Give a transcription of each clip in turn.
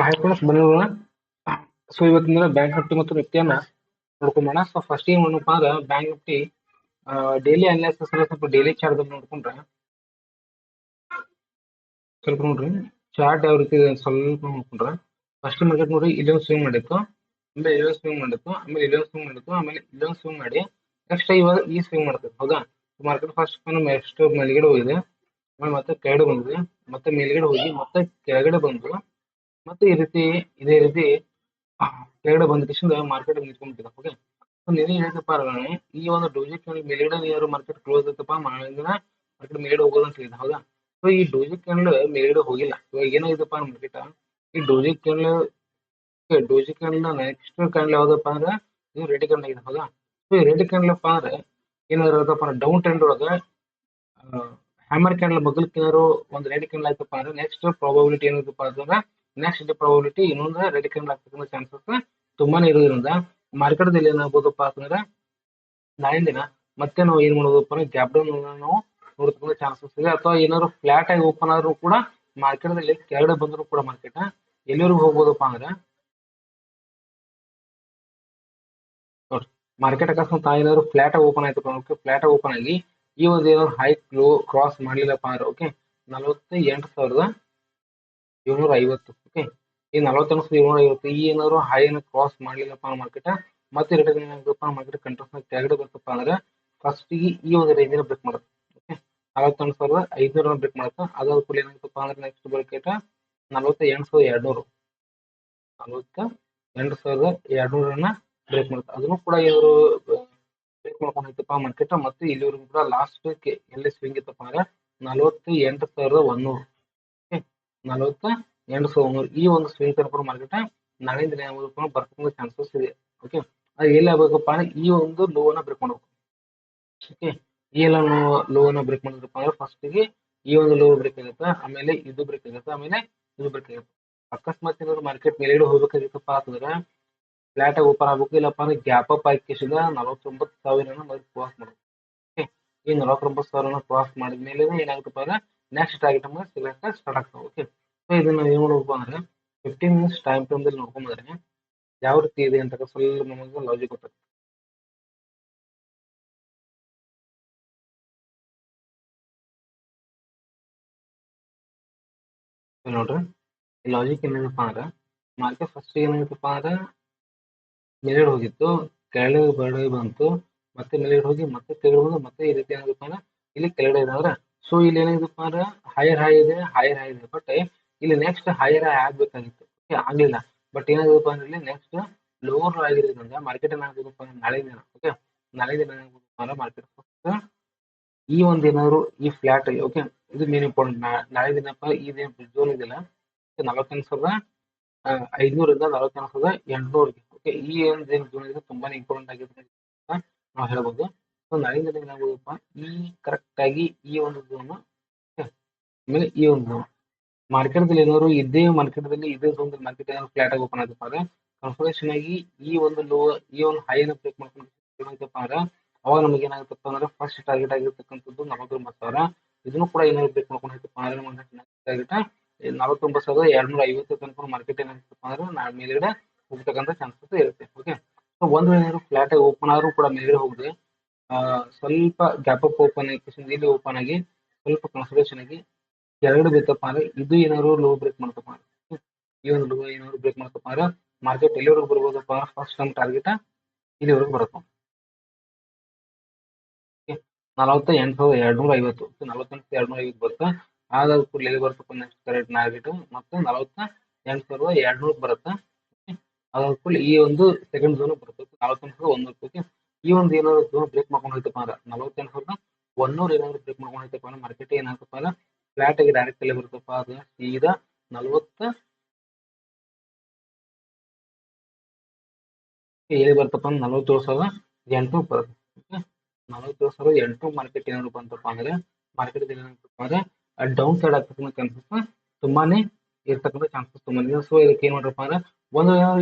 Hi friends ಬನ್ನಿ. So ಇವತ್ತಿನ bank Nifty ಮತ್ತು ನಿಫ್ಟಿಯನ್ನ ನೋಡ್ಕೊಂಬೋಣ. ಸೊ ಫಸ್ಟ್ ಏನ್ ಮಾಡಪ್ಪ ಅಂದ್ರೆ ಬ್ಯಾಂಕ್ ನಿಫ್ಟಿ ಡೈಲಿ ಅನಾಲಿಸಿಸ್ ಸ್ವಲ್ಪ ಡೈಲಿ ಚಾರ್ಟ್ ನೋಡ್ಕೊಂಡ್ರೆ ಸ್ವಲ್ಪ ನೋಡ್ರಿ ಚಾರ್ಟ್ ಯಾವ ರೀತಿ ಇದೆ ಅಂತ ಸ್ವಲ್ಪ ನೋಡ್ಕೊಂಡ್ರೆ ಫಸ್ಟ್ ಮಾರ್ಕೆಟ್ ನೋಡ್ರಿ ಇಲ್ಲೊಂದು ಸ್ವಿಂಗ್ ಮಾಡಿತ್ತು, ಆಮೇಲೆ ಇಲ್ಲೊಂದು ಸ್ವಿಂಗ್ ಮಾಡಿತ್ತು, ಆಮೇಲೆ ಇಲ್ಲೊಂದು ಸ್ವಿಂಗ್ ಮಾಡಿತ್ತು, ಆಮೇಲೆ ಇಲ್ಲೊಂದು ಸ್ವಿಂಗ್ ಮಾಡಿ ನೆಕ್ಸ್ಟ್ ಇವಾಗ ಈ ಸ್ವಿಂಗ್ ಮಾಡ್ತದೆ. ಹೌದಾ? ಮಾರ್ಕೆಟ್ ಫಸ್ಟ್ ಎಷ್ಟು ಮೇಲ್ಗಡೆ ಹೋಗಿದೆ, ಆಮೇಲೆ ಮತ್ತೆ ಕೆಳಗಡೆ ಬಂದಿದೆ, ಮತ್ತೆ ಮೇಲ್ಗಡೆ ಹೋಗಿ ಮತ್ತೆ ಕೆಳಗಡೆ ಬಂದು ಮತ್ತೆ ಈ ರೀತಿ ಇದೇ ರೀತಿ ಕೆಳಗಡೆ ಬಂದ ತಕ್ಷಣ ಮಾರ್ಕೆಟ್ ನಿಂತ್ಕೊಂಡ್ಬಿಟ್ಟಿದೆ. ಓಕೆ, ನೀನೇ ಹೇಳಿದಪ್ಪ ಈ ಒಂದು ಡೋಜಿ ಮೇಲ್ಗಡೆ ನೀರು ಮಾರ್ಕೆಟ್ ಕ್ಲೋಸ್ ಐತಪ್ಪ, ಮಾಡಿದ ಮಾರ್ಕೆಟ್ ಮೇಲ್ಗಡೆ ಹೋಗೋದು ಅಂತ ಹೇಳಿದೆ. ಹೌದಾ? ಸೊ ಈ ಡೋಜಿ ಕ್ಯಾಂಡಲ್ ಮೇಲ್ಗಡೆ ಹೋಗಿಲ್ಲ. ಇವಾಗ ಏನಾಗಿದಪ್ಪ ಮಾರ್ಕೆಟ್ ಈ ಡೋಜಿ ಕ್ಯಾಂಡಲ್ ನೆಕ್ಸ್ಟ್ ಕ್ಯಾಂಡಲ್ ಯಾವ್ದಪ್ಪ ಅಂದ್ರೆ ಇದು ರೆಡ್ ಕ್ಯಾಂಡಲ್ ಆಗಿದೆ. ಹೌದಾ? ಸೊ ಈ ರೆಡ್ ಕ್ಯಾಂಡಲ್ ಅಪ್ಪ ಅಂದ್ರೆ ಏನಾದ್ರಪ್ಪ ಡೌನ್ ಟ್ರೆಂಡ್ ಒಳಗ ಹ್ಯಾಮರ್ ಕ್ಯಾಂಡಲ್ ಬಗ್ಲಕ್ಕೆ ಏನಾದ್ರು ಒಂದು ರೆಡ್ ಕ್ಯಾಂಡಲ್ ಆಯ್ತಪ್ಪ ಅಂದ್ರೆ ನೆಕ್ಸ್ಟ್ ಪ್ರಾಬಬಿಲಿಟಿ ಏನಿದಪ್ಪ ಅಂದ್ರೆ ನೆಕ್ಸ್ಟ್ ಪ್ರಾಬಬಿಲಿಟಿ ಇನ್ನೊಂದು ರೆಡ್ ಕ್ಯಾಂಡಲ್ ಆಗ್ತಕ್ಕಂಥ ಚಾನ್ಸಸ್ ತುಂಬಾನೇ ಇರೋದ್ರಿಂದ ಮಾರ್ಕೆಟ್ದಲ್ಲಿ ಏನಾಗ್ಬೋದಪ್ಪ ಅಂತಂದ್ರೆ ನಾಳಿನ ದಿನ ಮತ್ತೆ ನಾವು ಏನ್ ಮಾಡೋದಪ್ಪ ಅಂದ್ರೆ ಗ್ಯಾಪ್ ಡೌನ್ ನಾವು ನೋಡ್ತಕ್ಕಂಥ ಚಾನ್ಸಸ್ ಇದೆ. ಅಥವಾ ಏನಾದ್ರು ಫ್ಲಾಟ್ ಆಗಿ ಓಪನ್ ಆದ್ರೂ ಕೂಡ ಮಾರ್ಕೆಟ್ ದಲ್ಲಿ ಕೆಳಗಡೆ ಬಂದ್ರು ಕೂಡ ಮಾರ್ಕೆಟ್ ಎಲ್ಲಿವರೆಗೂ ಹೋಗ್ಬೋದಪ್ಪ ಅಂದ್ರೆ ನೋಡ್ರಿ ಮಾರ್ಕೆಟ್ ಅಕಸ್ಮಾತ್ ಏನಾದ್ರು ಫ್ಲಾಟ್ ಆಗಿ ಓಪನ್ ಆಯ್ತಪ್ಪ, ಫ್ಲಾಟ್ ಆಗಿ ಓಪನ್ ಆಗಿ ಈ ಒಂದು ಏನಾದ್ರು ಹೈ ಲೋ ಕ್ರಾಸ್ ಮಾಡ್ಲಿಲ್ಲಪ್ಪ ಅಂದ್ರೆ ಓಕೆ 48,750. ಓಕೆ, ಈ 48,750 ಈ ಏನಾದ್ರು ಹೈ ಅನ್ನು ಕ್ರಾಸ್ ಮಾಡ್ಲಿಲ್ಲಪ್ಪ ಮಾರ್ಕೆಟ್ ಮತ್ತೆ ರಿಟರ್ನ್ ಏನಾಗುತ್ತಪ್ಪ ಮಾರ್ಕೆಟ್ ಕಂಟ್ರೋಲ್ ಕೆಳಗಡೆ ಬರ್ತಪ್ಪ ಅಂದ್ರೆ ಫಸ್ಟ್ ಈ ಒಂದು ರೇಂಜ್ ಬ್ರೇಕ್ ಮಾಡುತ್ತೆ. ಓಕೆ, 48,500 ಬ್ರೇಕ್ ಮಾಡುತ್ತೆ. ಅದಾದ ಕೂಡ ಏನಾಗುತ್ತಪ್ಪ ಅಂದ್ರೆ ನೆಕ್ಸ್ಟ್ ಮಾರ್ಕೆಟ್ 48,200 48,200 ಬ್ರೇಕ್ ಮಾಡುತ್ತೆ. ಅದನ್ನು ಕೂಡ ಇವರು ಬ್ರೇಕ್ ಮಾಡ್ಕೊಂಡು ಹೋಯ್ತಪ್ಪ ಮಾರ್ಕೆಟ್ ಮತ್ತೆ ಇಲ್ಲಿವರೆಗೂ ಕೂಡ ಲಾಸ್ಟ್ ಎಲ್ಲಿ ಸ್ವಿಂಗ್ ಇತ್ತಪ್ಪ ಅಂದ್ರೆ 48,100. 48,100 ಈ ಒಂದು ಸ್ವಿಂಗ್ ತನಕ ಮಾರ್ಕೆಟ್ ನಾಳೆ ದಿನ ಬರ್ತಕ್ಕಂಥ ಚಾನ್ಸಸ್ ಇದೆ. ಓಕೆ, ಅದು ಎಲ್ಲಿ ಆಗ್ಬೇಕಪ್ಪ ಅಂದ್ರೆ ಈ ಒಂದು ಲೋ ಅನ್ನ ಬ್ರೇಕ್ ಮಾಡಬೇಕು. ಓಕೆ, ಈ ಎಲ್ಲ ಲೋ ಅನ್ನ ಬ್ರೇಕ್ ಮಾಡಿದ್ರಪ್ಪ ಅಂದ್ರೆ ಫಸ್ಟ್ ಗೆ ಈ ಒಂದು ಲೋ ಬ್ರೇಕ್ ಆಗುತ್ತೆ, ಆಮೇಲೆ ಇದು ಬ್ರೇಕ್ ಆಗುತ್ತೆ, ಆಮೇಲೆ ಇದು ಬ್ರೇಕ್ ಆಗುತ್ತೆ. ಅಕಸ್ಮಾತ್ ಏನಾದ್ರು ಮಾರ್ಕೆಟ್ ಮೇಲ್ಗಡೆ ಹೋಗ್ಬೇಕಾಗಿತ್ತಪ್ಪ ಅಂತಂದ್ರೆ ಫ್ಲಾಟ್ ಆಗಿ ಓಪನ್ ಆಗ್ಬೇಕು, ಇಲ್ಲಪ್ಪ ಅಂದ್ರೆ ಗ್ಯಾಪ್ ಅಪ್ ಹಾಕಿಸಿದ 49,000 ಕ್ರಾಸ್ ಮಾಡಬೇಕು. ಓಕೆ, ಈ 49,000 ಕ್ರಾಸ್ ಮಾಡಿದ್ಮೇಲೆ ಏನಾಗುತ್ತಪ್ಪ ಅಂದ್ರೆ ನೆಕ್ಸ್ಟ್ ಟಾರ್ಗೆಟ್ ನಮಗೆ ಸಿಗಕ್ಕೆ ಸ್ಟಾರ್ಟ್ ಆಗ್ತವೆ. ಓಕೆ, ಸೊ ಇದನ್ನ ಏನ್ ಮಾಡ್ಬೇಕು ಅಂದ್ರೆ 15 ಮಿನಿಟ್ಸ್ ಟೈಮ್ ದಲ್ಲಿ ನೋಡ್ಕೊಂಡ್ರೆ ಯಾವ ರೀತಿ ಇದೆ ಅಂತ ಸ್ವಲ್ಪ ನಮಗೆ ಲಾಜಿಕ್ ಗೊತ್ತಾಗುತ್ತೆ. ನೋಡ್ರಿ ಲಾಜಿಕ್ ಏನಿದಪ್ಪ ಅಂದ್ರೆ ಮಾರ್ಕೆಟ್ ಫಸ್ಟ್ ಏನಾಗಿತ್ತಪ್ಪ ಅಂದ್ರೆ ಮೇಲ್ಗಡೆ ಹೋಗಿತ್ತು, ಕೆಳಗಡೆ ಬಂತು, ಮತ್ತೆ ಮೇಲ್ಗಡೆ ಹೋಗಿ ಮತ್ತೆ ಕೆಳಗಡೆ ಬಂದು ಮತ್ತೆ ಈ ರೀತಿ ಏನಾಗಪ್ಪ ಅಂದ್ರೆ ಇಲ್ಲಿ ಕೆಳಗಡೆ ಇದೆ ಅಂದ್ರೆ ಸೊ ಇಲ್ಲಿ ಏನಾಗಿದಪ್ಪ ಅಂದ್ರೆ ಹೈಯರ್ ಹೈ ಇದೆ, ಹೈಯರ್ ಹೈ ಇದೆ. ಬಟ್ ಇಲ್ಲಿ ನೆಕ್ಸ್ಟ್ ಹೈಯರ್ ಹೈ ಆಗ್ಬೇಕಾಗಿತ್ತು, ಆಗ್ಲಿಲ್ಲ. ಬಟ್ ಏನಾಗಪ್ಪ ಅಂದ್ರೆ ಇಲ್ಲಿ ನೆಕ್ಸ್ಟ್ ಲೋವರ್ ಆಗಿರೋದ್ರಿಂದ ಮಾರ್ಕೆಟ್ ಏನಾಗಬೇಕಪ್ಪ ಅಂದ್ರೆ ನಾಳೆ ದಿನ ಓಕೆ ನಾಳೆ ದಿನ ಏನಾಗಬೇಕಪ್ಪ ಅಂದ್ರೆ ಮಾರ್ಕೆಟ್ ಫಸ್ಟ್ ಈ ಒಂದು ಏನಾದ್ರು ಈ ಫ್ಲಾಟ್ ಅಲ್ಲಿ ಓಕೆ ಇದು ಮೇನ್ ಇಂಪಾರ್ಟೆಂಟ್. ನಾಳೆ ದಿನಪ್ಪ ಇದೇನು ಝೋನ್ ಇದೆಯಲ್ಲ 48,500 48,800 ಓಕೆ ಈ ಒಂದು ಏನು ಝೋನ್ ಇದೆ ತುಂಬಾನೇ ಇಂಪಾರ್ಟೆಂಟ್ ಆಗಿದೆ ಅಂತ ನಾವು ಹೇಳ್ಬೋದು. ಸೊ ನಾಳೆ ದಿನ ಏನಾಗ್ಬೋದಪ್ಪ ಈ ಕರೆಕ್ಟ್ ಆಗಿ ಈ ಒಂದು ಝೋನ್ ಆಮೇಲೆ ಈ ಒಂದು ಝೋನ್ ಮಾರ್ಕೆಟ್ ದಲ್ಲಿ ಏನಾದ್ರು ಇದೇ ಮಾರ್ಕೆಟ್ ದಲ್ಲಿ ಇದೇ ಝೋನ್ ಮಾರ್ಕೆಟ್ ಏನಾದ್ರು ಫ್ಲಾಟ್ ಆಗಿ ಓಪನ್ ಆಗಪ್ಪ ಅಂದ್ರೆ ಕನ್ಫರ್ಮೇಶನ್ ಆಗಿ ಈ ಒಂದು ಲೋ ಈ ಒಂದು ಹೈ ಅನ್ನು ಬ್ರೇಕ್ ಮಾಡ್ಕೊಂಡು ಏನಾಯ್ತಪ್ಪ ಅಂದ್ರೆ ಅವಾಗ ನಮಗೆ ಏನಾಗುತ್ತಪ್ಪ ಅಂದ್ರೆ ಫಸ್ಟ್ ಟಾರ್ಗೆಟ್ ಆಗಿರ್ತಕ್ಕಂಥದ್ದು 49,000. ಇದನ್ನು ಕೂಡ ಏನಾದ್ರು ಬ್ರೇಕ್ ಮಾಡ್ಕೊಂಡು ಹೋಯ್ತಪ್ಪ ಅಂದ್ರೆ ಟಾರ್ಗೆಟ್ 49,250 ತನಕ ಮಾರ್ಕೆಟ್ ಏನಾಗುತ್ತಪ್ಪ ಅಂದ್ರೆ ನಾಳೆ ಮೇಲ್ಗಡೆ ಹೋಗ್ತಕ್ಕಂಥ ಚಾನ್ಸಸ್ ಇರುತ್ತೆ. ಓಕೆ, ಸೊ ಒಂದು ವೇಳೆ ಏನಾದ್ರು ಫ್ಲಾಟ್ ಆಗಿ ಓಪನ್ ಆದ್ರೂ ಕೂಡ ಮೇಲ್ಗಡೆ ಹೋಗದೆ ಸ್ವಲ್ಪ ಗ್ಯಾಪ್ ಅಪ್ ಓಪನ್ ಆಗಿ ಇಲ್ಲಿ ಓಪನ್ ಆಗಿ ಸ್ವಲ್ಪ ಕನ್ಸಲ್ಟೇಷನ್ ಆಗಿ ಕೆಳಗಡೆ ಬಿತ್ತಪ್ಪ ಅಂದ್ರೆ ಇದು ಏನಾದ್ರು ಲೋ ಬ್ರೇಕ್ ಮಾಡ್ತಪ್ಪ ಅಂದ್ರೆ ಈ ಒಂದು ಲೋ ಏನಾದ್ರು ಬ್ರೇಕ್ ಮಾಡ್ತಪ್ಪ ಅಂದ್ರೆ ಮಾರ್ಕೆಟ್ ಎಲ್ಲಿವರೆಗೂ ಬರ್ಬೋದಪ್ಪ ಫಸ್ಟ್ ನಮ್ಮ ಟಾರ್ಗೆಟ್ ಇಲ್ಲಿವರೆಗೂ ಬರುತ್ತೆ. 48,250 48,250 ಬರುತ್ತೆ. ಆದ ಕೂಡಲೇ ಎಲ್ಲಿ ಬರ್ತಪ್ಪ ನೆಕ್ಸ್ಟ್ ಕರೆಕ್ಟ್ ಟಾರ್ಗೆಟ್ ಮತ್ತೆ 48,200 ಬರುತ್ತೆ. ಅದಾದ ಕೂಡಲೇ ಈ ಒಂದು ಸೆಕೆಂಡ್ ಝೋನ್ ಬರುತ್ತೆ 48,100. ಈ ಒಂದು ಏನಾದ್ರು ಝೋನ್ ಬ್ರೇಕ್ ಮಾಡ್ಕೊಂಡು ಹೋಯ್ತಪ್ಪ ಅಂದ್ರೆ 48,100 ಏನಾದ್ರು ಬ್ರೇಕ್ ಮಾಡ್ಕೊಂಡು ಹೋಯ್ತಪ್ಪ ಅಂದ್ರೆ ಮಾರ್ಕೆಟ್ ಏನಾಗ್ತಪ್ಪ ಅಂದ್ರೆ ಫ್ಲಾಟ್ ಆಗಿ ಡೈರೆಕ್ಟ್ ಅಲ್ಲಿ ಬರುತ್ತಪ್ಪ ಅದು ಸೀದಾ 40 ಎಲ್ಲಿ ಬರ್ತಪ್ಪ ಅಂದ್ರೆ 47,800 ಬರುತ್ತೆ. ಓಕೆ, 47,800 ಮಾರ್ಕೆಟ್ ಏನಾದ್ರು ಬಂತಪ್ಪ ಅಂದ್ರೆ ಮಾರ್ಕೆಟ್ ಏನಾಗ್ತಪ್ಪ ಅಂದ್ರೆ ಡೌನ್ ಸೈಡ್ ಆಗ್ತಕ್ಕಂಥ ಚಾನ್ಸಸ್ ತುಂಬಾನೇ ಇರ್ತಕ್ಕಂಥ ಚಾನ್ಸಸ್ ತುಂಬಾ ಇದೆ. ಸೊ ಇದಕ್ಕೆ ಏನ್ ಮಾಡ್ರಪ್ಪ ಅಂದ್ರೆ ಒಂದು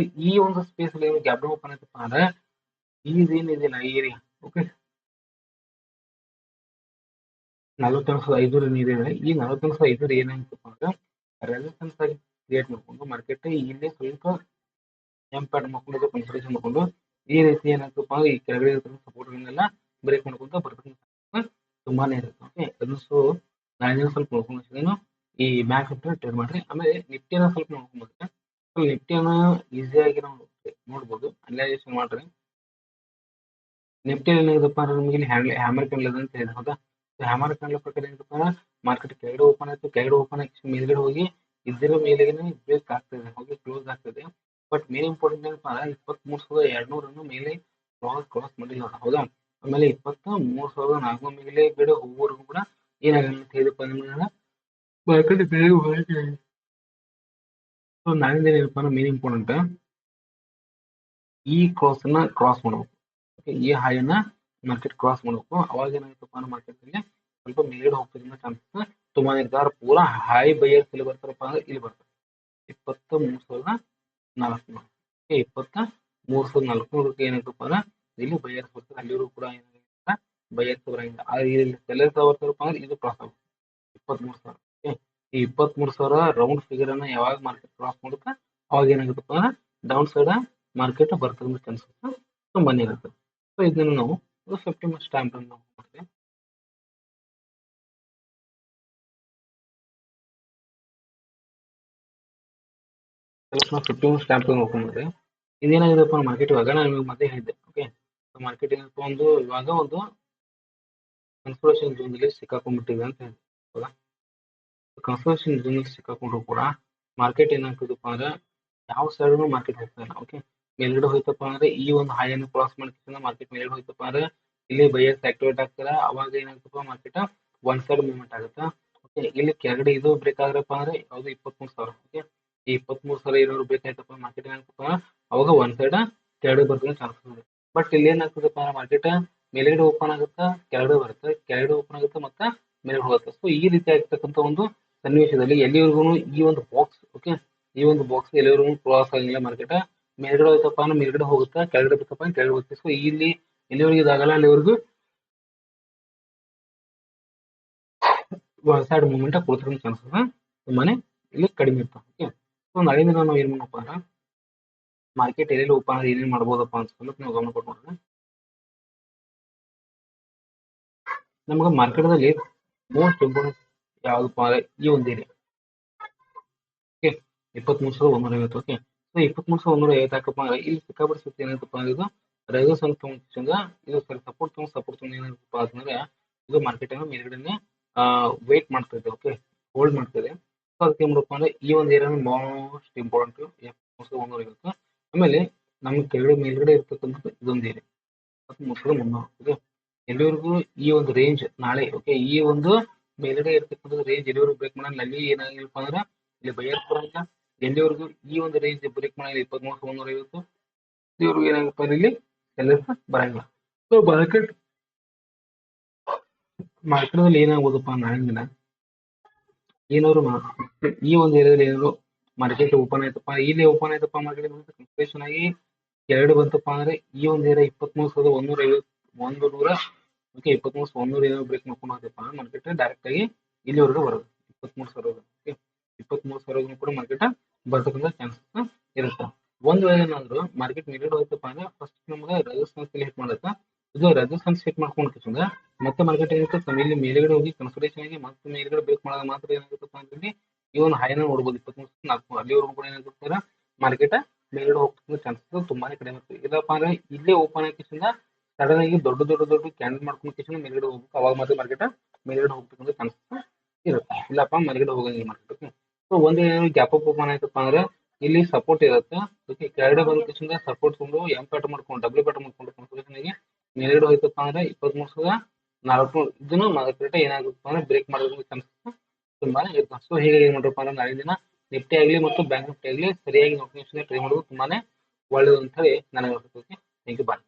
ಈ ಒಂದು ಸ್ಪೇಸ್ ಅಲ್ಲಿ ಗ್ಯಾಪ್ ಡೌನ್ ಓಪನ್ ಆಯ್ತಪ್ಪ ಅಂದ್ರೆ ಇದೇನಿದೆಯಲ್ಲ ಈ ಏರಿಯಾ ಓಕೆ 48,500 ಇದೆ. ಈ 48,500 ಏನಾಯ್ತಪ್ಪ ಅಂದ್ರೆ ರೆಸಿಸ್ಟೆನ್ಸ್ ಆಗಿ ಕ್ರಿಯೇಟ್ ಮಾಡ್ಕೊಂಡು ಮಾರ್ಕೆಟ್ ಇಲ್ಲಿ ಸ್ವಲ್ಪ ಎಂಪ್ಯಾಡ್ ಮಾಡ್ಕೊಂಡು ಕನ್ಸಲ್ಟೇಷನ್ ಮಾಡ್ಕೊಂಡು ಈ ರೀತಿ ಏನಾಗ್ತಪ್ಪ ಈ ಕೆಳಗಡೆ ಸಪೋರ್ಟ್ಗಳನ್ನೆಲ್ಲ ಬ್ರೇಕ್ ಮಾಡ್ಕೊಂತ ಬರ್ತಕ್ಕಂಥ ತುಂಬಾನೇ ಇರುತ್ತೆ. ಓಕೆ ಅದನ್ನ ಸೊ ನಾನು ಸ್ವಲ್ಪ ನೋಡ್ಕೊಂಡು ಈ ಬ್ಯಾಂಕ್ ನಿಫ್ಟಿ ಟ್ರೇಡ್ ಮಾಡ್ರಿ. ಆಮೇಲೆ ನಿಫ್ಟಿನ ಸ್ವಲ್ಪ ನೋಡ್ಕೊಂಡ್ರೆ ನಿಫ್ಟಿಯನ್ನ ಈಸಿಯಾಗಿ ನಾವು ನೋಡ್ಬೋದು, ಅನಲೈಸೇಷನ್ ಮಾಡ್ರಿ. ನಿಫ್ಟಿ ಏನಾಗಿದಪ್ಪ ಅಂದ್ರೆ ನಿಮಗೆ ಇಲ್ಲಿ ಹ್ಯಾಮರ್ ಕ್ಯಾಂಡಲ್ ಅಂತ ಹೇಳಿದೆ ಹೌದಾ. ಹ್ಯಾಮರ್ ಕ್ಯಾಂಡಲ್ ಪ್ರಕಾರ ಏನಪ್ಪ ಮಾರ್ಕೆಟ್ ಕೆಳಗಡೆ ಓಪನ್ ಆಯ್ತು, ಕೆಳಗಡೆ ಓಪನ್ ಆಗಿ ಮೇಲ್ಗಡೆ ಹೋಗಿ ಇದರ ಮೇಲೆ ಬ್ರೇಕ್ ಆಗ್ತದೆ, ಹೋಗಿ ಕ್ಲೋಸ್ ಆಗ್ತದೆ. ಬಟ್ ಮೇನ್ ಇಂಪಾರ್ಟೆಂಟ್ ಏನಪ್ಪ 23,200 ಮೇಲೆ ಕ್ರಾಸ್ ಮಾಡಿಲ್ಲ ಹೌದಾ. ಆಮೇಲೆ 23,400 ಮೇಲೆ ಬಿಡ ಹೋಗೋವರೆಗೂ ಕೂಡ ಏನಾಗಲ್ಲ ಹೇಳಿದಪ್ಪ ನಿಮ್ಗೆ ಮಾರ್ಕೆಟ್ ಬೇಗ ಹೊರಗೆ. ಸೊ ನಾಳಿಂದ ಏನಪ್ಪ ಮೇನ್ ಇಂಪಾರ್ಟೆಂಟ್ ಈ ಕ್ರಾಸ್ ಮಾಡ್ಬೇಕು. ಈ ಹೈನ ಮಾರ್ಕೆಟ್ ಕ್ರಾಸ್ ಮಾಡಬೇಕು. ಅವಾಗ ಏನಾಗುತ್ತಪ್ಪ ಮಾರ್ಕೆಟ್ ಅಲ್ಲಿ ಸ್ವಲ್ಪ ಮೇಲ್ಗಡೆ ಹೋಗ್ತದೆ ಚಾನ್ಸಸ್ ತುಂಬಾ ನಿರ್ಧಾರ. ಪೂರಾ ಹೈ ಬೈಯರ್ಸ್ ಇಲ್ಲಿ ಬರ್ತಾರಪ್ಪ ಅಂದ್ರೆ ಇಲ್ಲಿ ಬರ್ತಾರೆ 23,400. 23,400 ಏನಾಗತ್ತಪ್ಪ ಅಂದ್ರೆ ಇಲ್ಲಿ ಬೈಯರ್ಸ್ ಬರ್ತಾರೆ. ಅಲ್ಲಿವರು ಕೂಡ ಏನಾಗಿಲ್ಲ ಬೈಯರ್ಸ್ ಬರಂಗಿಲ್ಲ. ಇಲ್ಲಿ ಸೆಲ್ಲರ್ಸ್ ಬರ್ತಾರಪ್ಪ ಅಂದ್ರೆ ಇದು ಕ್ರಾಸ್ ಆಗುತ್ತೆ 23,000. ಈ 23,000 ರೌಂಡ್ ಫಿಗರ್ ಅನ್ನ ಯಾವಾಗ ಮಾರ್ಕೆಟ್ ಕ್ರಾಸ್ ಮಾಡುತ್ತೆ ಅವಾಗ ಏನಾಗುತ್ತಪ್ಪ ಅಂದ್ರೆ ಡೌನ್ ಸೈಡ್ ಮಾರ್ಕೆಟ್ ಬರ್ತಕ್ಕಂಥ ಚಾನ್ಸಸ್ ತುಂಬಾನೇ ಇರುತ್ತೆ. ಸೊ ಇದನ್ನು ನಾವು 50 ಮಿನಿಟ್ಸ್ ಟೈಮ್ ಫ್ರೇಮ್ ಮಾಡ್ತೀವಿ. ನಾವು 50 ಮಿನಿಟ್ಸ್ ಟೈಮ್ ಫ್ರೇಮ್ ನೋಡ್ಕೊಂಡ್ರೆ ಇದೇನಾಗಿದೆಪ್ಪ ಮಾರ್ಕೆಟ್ ಇವಾಗ ನಾನು ನಿಮಗೆ ಮತ್ತೆ ಹೇಳಿದ್ದೆ. ಓಕೆ ಮಾರ್ಕೆಟ್ ಏನಪ್ಪ ಒಂದು ಇವಾಗ ಒಂದು ಕನ್ಸಲ್ಟೇಷನ್ ಝೋನ್ ಅಲ್ಲಿ ಸಿಕ್ಕಾಕೊಂಡ್ಬಿಟ್ಟಿದೆ ಅಂತ ಹೇಳಿದೆ ಹೌದಾ. ಕನ್ಸಲ್ಟೇಷನ್ ಝೋನ್ ಅಲ್ಲಿ ಸಿಕ್ಕಾಕೊಂಡ್ರು ಕೂಡ ಮಾರ್ಕೆಟ್ ಏನಾಗ್ತದಪ್ಪ ಅಂದ್ರೆ ಯಾವ ಸೈಡ್ ಮಾರ್ಕೆಟ್ ಹೋಗ್ತಾ ಇಲ್ಲ. ಓಕೆ ಮೇಲ್ಗಡೆ ಹೋಯ್ತಪ್ಪ ಅಂದ್ರೆ ಈ ಒಂದು ಹೈ ಅನ್ನು ಕ್ರಾಸ್ ಮಾಡ್ತಿದ್ರೆ ಮಾರ್ಕೆಟ್ ಮೇಲ್ಗಡೆ ಹೋಯ್ತಪ್ಪ ಅಂದ್ರೆ ಇಲ್ಲಿ ಬೈಯರ್ಸ್ ಆಕ್ಟಿವೇಟ್ ಆಗ್ತಾರೆ. ಅವಾಗ ಏನಾಗ್ತಪ್ಪ ಮಾರ್ಕೆಟ್ ಒನ್ ಸೈಡ್ ಮೂವ್ಮೆಂಟ್ ಆಗುತ್ತೆ. ಓಕೆ ಇಲ್ಲಿ ಕೆಳಗಡೆ ಇದು ಬ್ರೇಕ್ ಆಗ್ರಪ್ಪ ಅಂದ್ರೆ ಯಾವ್ದು 23,000. ಓಕೆ ಈ 23,000 ಇರೋರು ಬೇಕಾಯ್ತಪ್ಪ ಮಾರ್ಕೆಟ್ ಏನಾಗ್ತಪ್ಪ ಅವಾಗ ಒನ್ ಸೈಡ್ ಕೆಳಗಡೆ ಬರ್ತದೆ ಚಾನ್ಸಸ್ ಇದೆ. ಬಟ್ ಇಲ್ಲಿ ಏನಾಗ್ತದಪ್ಪ ಮಾರ್ಕೆಟ್ ಮೇಲ್ಗಡೆ ಓಪನ್ ಆಗುತ್ತಾ ಕೆಳಗಡೆ ಬರುತ್ತೆ, ಕೆಳಗಡೆ ಓಪನ್ ಆಗುತ್ತೆ ಮತ್ತೆ ಮೇಲ್ಗಡೆ ಹೋಗುತ್ತೆ. ಸೊ ಈ ರೀತಿ ಆಗ್ತಕ್ಕಂಥ ಒಂದು ಸನ್ನಿವೇಶದಲ್ಲಿ ಎಲ್ಲಿವರೆಗೂ ಈ ಒಂದು ಬಾಕ್ಸ್ ಓಕೆ ಈ ಒಂದು ಬಾಕ್ಸ್ ಎಲ್ಲಿವರೆಗೂ ಕ್ರಾಸ್ ಆಗಿಲ್ಲ ಮಾರ್ಕೆಟ್ ಮೇಲ್ಗಡೆ ಹೋಯ್ತಪ್ಪ ಅಂದ್ರೆ ಮೇಲ್ಗಡೆ ಹೋಗುತ್ತಾ, ಕೆಳಗಡೆ ಬಿತ್ತಪ್ಪ ಕೆಳಗಡೆ ಹೋಗುತ್ತೆ. ಸೊ ಇಲ್ಲಿ ಎಲ್ಲಿವರೆಗೂ ಇದಾಗಲ್ಲ ಅಲ್ಲಿವರೆಗೂ ಒನ್ ಸೈಡ್ ಮೂವ್ಮೆಂಟ್ ಕೊಡ್ತಕ್ಕಂಥ ಚಾನ್ಸಸ್ ತುಂಬಾನೇ ಇಲ್ಲಿ ಕಡಿಮೆ ಇರ್ತಾವೆ. ಓಕೆ ಸೊ ನಾಳಿಂದ ನಾವು ಏನ್ ಮಾಡಪ್ಪ ಅಂದ್ರೆ ಮಾರ್ಕೆಟ್ ಎಲ್ಲಿ ಓಪನ್ ಆದ್ರೆ ಏನೇನ್ ಮಾಡ್ಬೋದಪ್ಪ ಅನ್ಸ್ಕೊಂಡು ನೀವು ಗಮನ ಕೊಟ್ಕೊಂಡ್ರೆ ನಮ್ಗೆ ಮಾರ್ಕೆಟ್ದಲ್ಲಿ ಮೋಸ್ಟ್ ಇಂಪಾರ್ಟೆಂಟ್ ಯಾವ್ದಪ್ಪ ಅಂದ್ರೆ ಈ ಒಂದು ಏರಿಯಾ ಓಕೆ 23,150. ಓಕೆ ಸೊ 23,150 ಹಾಕಪ್ಪ ಅಂದ್ರೆ ಇಲ್ಲಿ ಸಿಕ್ಕಾಪಟ್ಟೆ ಸುತ್ತ ಏನಂತಪ್ಪ ಅಂದ್ರೆ ಇದು ರೆಸಿಸ್ಟೆನ್ಸ್ ತಗೊಂಡ್ ಇದು ಸಪೋರ್ಟ್ ತಗೊಂಡ್ ಏನಂತಪ್ಪ ಅಂದ್ರೆ ಇದು ಮಾರ್ಕೆಟ್ ಅನ್ನು ಮೇಲ್ಗಡೆ ವೇಟ್ ಮಾಡ್ತಾ ಇದೆ. ಓಕೆ ಹೋಲ್ಡ್ ಮಾಡ್ತಿದೆ. ಸೊ ಅದಕ್ಕೆ ಏನ್ ಮಾಡಪ್ಪ ಅಂದ್ರೆ ಈ ಒಂದು ಏರಿಯಾ ಮೋಸ್ಟ್ ಇಂಪಾರ್ಟೆಂಟ್ 23,150. ಆಮೇಲೆ ನಮ್ಗೆ ಕೆಳಗಡೆ ಮೇಲ್ಗಡೆ ಇರ್ತಕ್ಕಂಥದ್ದು ಇದೊಂದು ಏರಿಯಾ 23,300. ಎಲ್ಲಿವರೆಗೂ ಈ ಒಂದು ರೇಂಜ್ ನಾಳೆ ಓಕೆ ಈ ಒಂದು ಮೇಲ್ಗಡೆ ಇರ್ತಕ್ಕಂಥ ರೇಂಜ್ ಎಲ್ಲಿವರೆಗೂ ಬ್ರೇಕ್ ಮಾಡಲ್ಲ ಅಲ್ಲಿ ಏನಾಗಿಲ್ಲಪ್ಪ ಅಂದ್ರೆ ಇಲ್ಲಿ ಬೈಯರ್ಸ್ ಬರಂಗಿಲ್ಲ. ಎಲ್ಲಿವರೆಗೂ ಈ ಒಂದು ರೇಂಜ್ ಬ್ರೇಕ್ ಮಾಡಲ್ಲ 23,150 ಇವ್ರಿಗೆ ಏನಾಗಪ್ಪ ಇಲ್ಲಿ ಸೆಲ್ಲರ್ಸ್ ಬರಂಗಿಲ್ಲ. ಸೊ ಮಾರ್ಕೆಟ್ದಲ್ಲಿ ಏನಾಗ್ಬೋದಪ್ಪ ನಾಳಿನ ದಿನ ಏನಾದ್ರು ಈ ಒಂದು ಏರಿಯಾದಲ್ಲಿ ಏನಾದ್ರು ಮಾರ್ಕೆಟ್ ಓಪನ್ ಆಯ್ತಪ್ಪ ಇಲ್ಲಿ ಓಪನ್ ಆಯ್ತಪ್ಪ ಮಾರ್ಕೆಟ್ ಕನ್ಸಲ್ಟೇಷನ್ ಆಗಿ ಕೆಳಗಡೆ ಬಂತಪ್ಪ ಅಂದ್ರೆ ಈ ಒಂದು ಏರಿಯಾ 23,150 ಓಕೆ 23,100 ಏನೋ ಬ್ರೇಕ್ ಮಾಡ್ಕೊಂಡು ಹೋಗ್ತಪ್ಪ ಮಾರ್ಕೆಟ್ ಡೈರೆಕ್ಟ್ ಆಗಿ ಇಲ್ಲಿವರೆಗೂ ಬರೋದು 23,000. ಓಕೆ 23,000 ಕೂಡ ಮಾರ್ಕೆಟ್ ಬರ್ತಕ್ಕಂಥ ಚಾನ್ಸಸ್ ಇರುತ್ತೆ. ಒಂದ್ ವೇಳೆ ಏನಾದ್ರು ಮಾರ್ಕೆಟ್ ಮೇಲ್ಗಡೆ ಹೋಯ್ತಪ್ಪ ಅಂದ್ರೆ ಫಸ್ಟ್ ನಮ್ಗೆ ರೆಸಿಸ್ಟೆನ್ಸ್ ಹಿಟ್ ಮಾಡುತ್ತೆ. ಇದು ರೆಸಿಸ್ಟೆನ್ಸ್ ಹಿಟ್ ಮಾಡ್ಕೊಂಡ್ರೆ ಮತ್ತೆ ಮಾರ್ಕೆಟ್ ಏನಿರುತ್ತೆ ಇಲ್ಲಿ ಮೇಲ್ಗಡೆ ಹೋಗಿ ಕನ್ಸಲ್ಟೇಷನ್ ಆಗಿ ಮತ್ತೆ ಮೇಲ್ಗಡೆ ಬ್ರೇಕ್ ಮಾಡೋದು ಮಾತ್ರ ಏನಾಗುತ್ತಪ್ಪ ಅಂತಂದ್ರೆ ಈ ಒಂದು ಹೈನ ನೋಡ್ಬೋದು 23,400 ಅಲ್ಲಿವರೆಗೂ ಕೂಡ ಏನಾಗುತ್ತೆ ಮಾರ್ಕೆಟ್ ಮೇಲ್ಗಡೆ ಹೋಗ್ತಕ್ಕಂಥ ಚಾನ್ಸಸ್ ತುಂಬಾನೇ ಕಡಿಮೆ ಇರುತ್ತೆ. ಇಲ್ಲಪ್ಪ ಅಂದ್ರೆ ಇಲ್ಲೇ ಓಪನ್ ಆಗಿಂದ ಸಡನ್ ಆಗಿ ದೊಡ್ಡ ಕ್ಯಾಂಡಲ್ ಮಾಡ್ಕೊಂಡು ಮೇಲ್ಗಡೆ ಹೋಗ್ಬೇಕು ಅವಾಗ ಮತ್ತೆ ಮಾರ್ಕೆಟ್ ಮೇಲ್ಗಡೆ ಹೋಗ್ತಕ್ಕಂಥ ಚಾನ್ಸಸ್ ಇರುತ್ತೆ. ಇಲ್ಲಪ್ಪ ಮೇಲ್ಗಡೆ ಹೋಗಂಗಿಲ್ಲ ಮಾರ್ಕೆಟ್. ಓಕೆ ಸೊ ಒಂದ್ ಗ್ಯಾಪ್ ಅಪ್ ಓಪನ್ ಆಯ್ತಪ್ಪ ಅಂದ್ರೆ ಇಲ್ಲಿ ಸಪೋರ್ಟ್ ಇರುತ್ತೆ. ಓಕೆ ಕೆಳಗಡೆ ಬಂದ ಸಪೋರ್ಟ್ ತಗೊಂಡು ಪ್ಯಾಟ್ ಮಾಡ್ಕೊಂಡು ಡಬ್ಲ್ಯೂ ಪ್ಯಾಟ್ ಮಾಡ್ಕೊಂಡು ಕನ್ಸಲ್ಟೇಷನ್ ಆಗಿ ಮೇಲ್ಗಡೆ ಹೋಯ್ತಪ್ಪ ಅಂದ್ರೆ 23,400 ಇದನ್ನು ಮಾರ್ಕೆಟ್ ಏನಾಗುತ್ತೆ ಅಂದ್ರೆ ಬ್ರೇಕ್ ಮಾಡೋದಕ್ಕೆ ಚಾನ್ಸಸ್ ತುಂಬಾನೇ ಇರುತ್ತೆ. ಸೊ ಹೀಗಾಗಿ ಏನ್ ಮಾಡ್ರಪ್ಪ ಅಂದ್ರೆ ನಾಳಿನ ದಿನ ನಿಫ್ಟಿ ಆಗಲಿ ಮತ್ತು ಬ್ಯಾಂಕ್ ನಿಫ್ಟಿ ಆಗಲಿ ಸರಿಯಾಗಿ ನೋಟಿಫಿಕೇಶನ್ ಟ್ರೈ ಮಾಡೋದು ತುಂಬಾನೇ ಒಳ್ಳೇದು ಅಂತ ಹೇಳಿ ನನಗೆ ಅನ್ಸುತ್ತೆ. Thank you bye.